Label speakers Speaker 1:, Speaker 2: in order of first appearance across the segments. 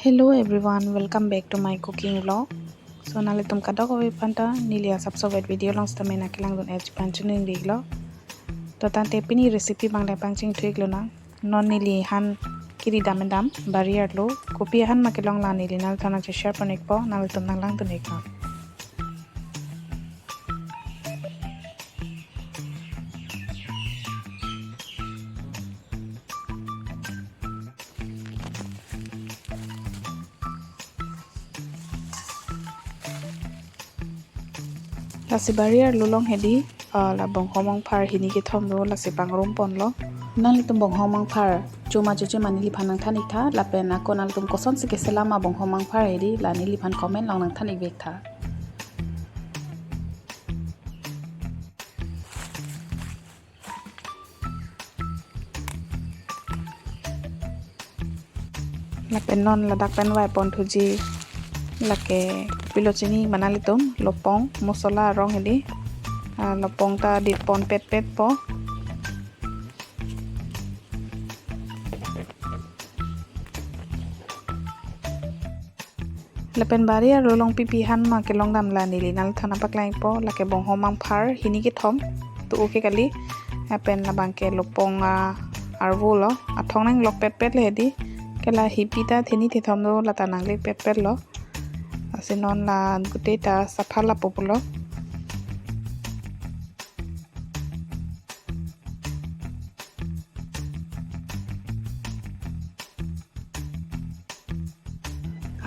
Speaker 1: Hello everyone, welcome back to my cooking vlog. So nali tum kadok awi panta nilia subso wet video long sta mena kilang dun edge panchuning riglo. To tante pini recipe bang dai pangching thuik lo na. Non nili han kiri dam barrier lo. Kopi han makilong la nili nal thana che share panik po nal tum nang lang tunik na. Lasi barrier lulong hedi la bong homong phar hini ki thom ro lasi pangrom pon lo nal tum bong homong phar chuma chuche manili phanang thanik tha la pen ko nal tum koson se keselama bong homong phar hedi la nili phan comment long nang thanik bek tha la pen non la dak pen wai pon thuji la ke pilo chini manali tum lopong mosola rong hedi lopong ta dit pon pet po lepen baria rolong pipi han ma ke long dam la nili nal thana paklai po la ke bong homang phar hini ki thom tu oke kali pen la bang ke lopong arvo lo athong nang lok pet le hedi ke la hipita theni the thom do la tanang le pet lo asinon la gute ta saphala populo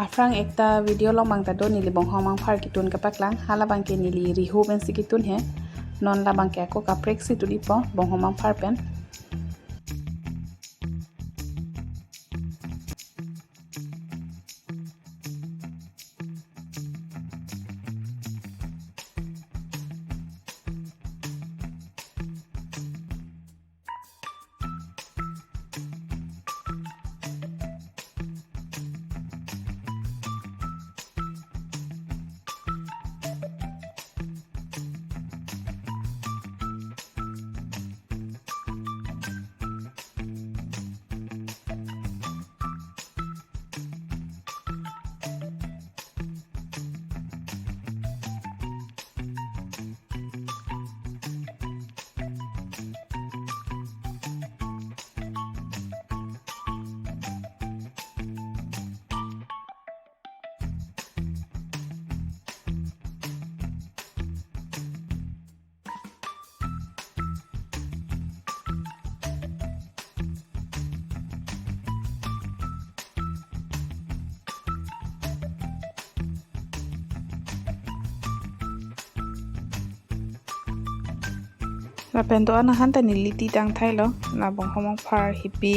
Speaker 1: afrang ekta video long bang ta do nili bong homang phar kitun ka paklang hala bang ke nili rihu ben sikitun he non la bang ke ko ka prexi tu po bong homang phar pen la pen to ana han ta nili ti tang thai lo la bong homong phar hipi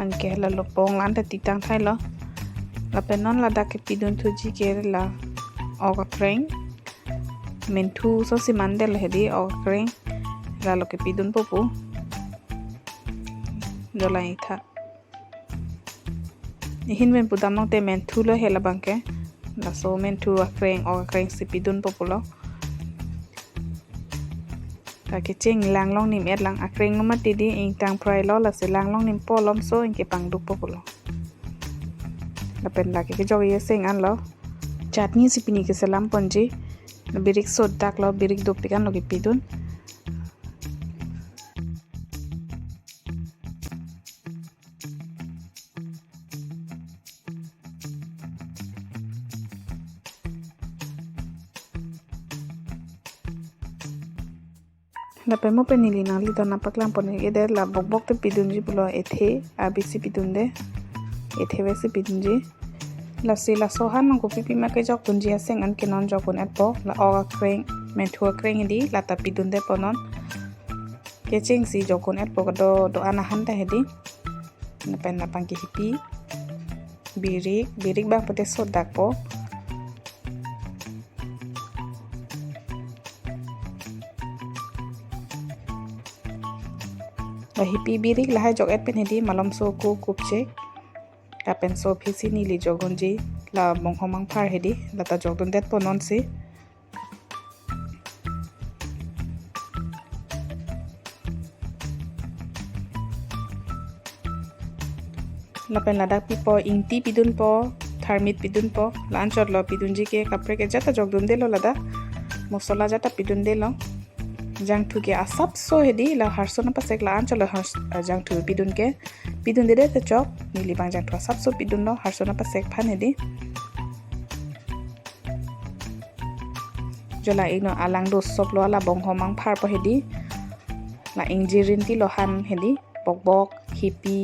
Speaker 1: an ke la lopong lan ta ti tang thai lo la pen non la da ke pidun thuji ke la oga kreng menthu so si mandel hedi oga kreng la lo ke pidun popu dolai tha ihin men pudam nong te menthu lo hela bangke la so menthu oga kreng si pidun popu lo ke cheng lang long nim et lang akreng no mati di ing tang prai lo la se lang long nim po lom so ing ke pang duk po lo la pen la ke jog ye seng an lo chutney sipini ke salam ponji birik sod dak lo birik duk pikan lo ke pidun la pemo penili nang li dona paklang pone eder la bok te pidunji bulo ethe abisi pidunde ethe wesi pidunji la si la sohan nang kopi pi ma ke jok tunji aseng an ke non jokun et po la oga kreng menthu kreng di la ta pidunde ponon ke cheng si jokun et po do ana han ta hedi na pen la pang ke hipi birik bang pete sod dak po la hipi birik la hai jok et pen hedi malom so ku kupche la pen so phisi ni li jogonji la bong homang phar hedi la ta jok dun det ponon si lapen ladak pi po ingti pidun po thermit pidun po lanchot lo pidun ji ke kapre ke jata jok dun de lo lada mosola jata pidun de lo jang thu ke asap so hedi la harso na pasek la anchot lo jang thu pidun de te chok nili bang jang thu asap so pidun lo harso na pasek phan hedi jola ino alang do sop lo la bong homang phar po hedi la ingjirin ti lo han hedi bok hipi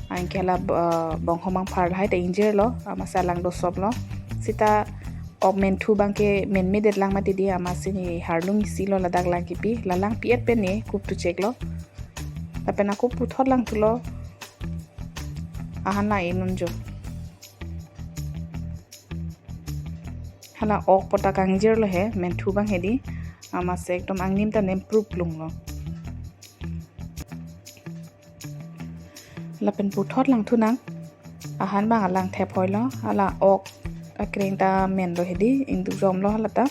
Speaker 1: angkela bong homang phar hai te injir lo amasa lang do sop lo sita amenthu bangke men medet lang mati dia amasini harlung isi lo ladak lang kipi lalang piet pe ne kup tu check lo tapena kup pu thot lang tu lo ahan la inun jo hala ok pota kangjir lo he menthu bang hedi amase ekdom angnim ta nem proof lung lo lapen pu thot lang thu nang ahan bang alang thep hoi lo hala ok akreng ta men lo hedi induk jom lo halata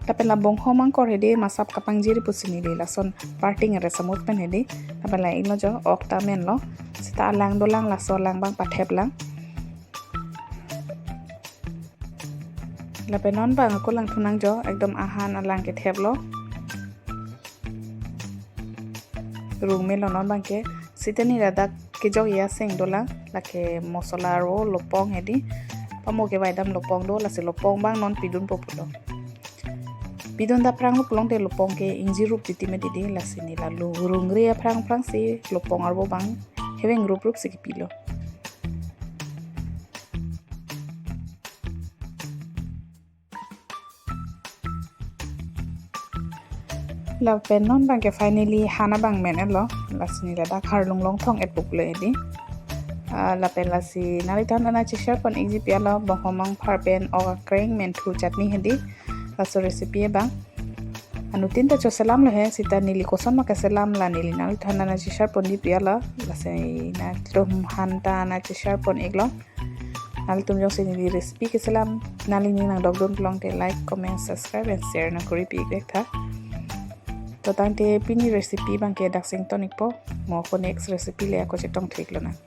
Speaker 1: lapen la bong homang kor hedi masap kapang jiri pusini le lason parting re samut pen hedi lapen la ino jo ok ta men lo sita alang do lang la so lang bang pathep lang lapen non bang ko lang thu nang jo ekdom ahan alang ke thep lo rung me lo non bang ke sitani radak ke jok ya seng dola lake mosola ro lopong hedi pamo ke baidam lopong do la se lopong bang non pidun populo pidun da prang lopong te lopong ke ingji rup titi me didi la sini la lu rungri prang si lopong arbo bang heweng rup se pilo la penon bang ke finally hana bang men lo la sini la dak har long thong et puk le di la pen la si nari tan na chi share pon exi pia lo bong homang phar pen o kreng men thu chutney hedi la so recipe bang anu tin ta cho salam lo he sita nili koson ma ka salam la nili nari tan na chi share pon di pia la se na tom han ta na chi share pon eglo nali tum jong se nili recipe ke salam nali ni nang dog don long te like comment subscribe and share na kori pi ek tha तो तांते पिनी रेसिपी बंके Daxing tonic पो मो को next recipe ले को चेटोंग ठीक लो ना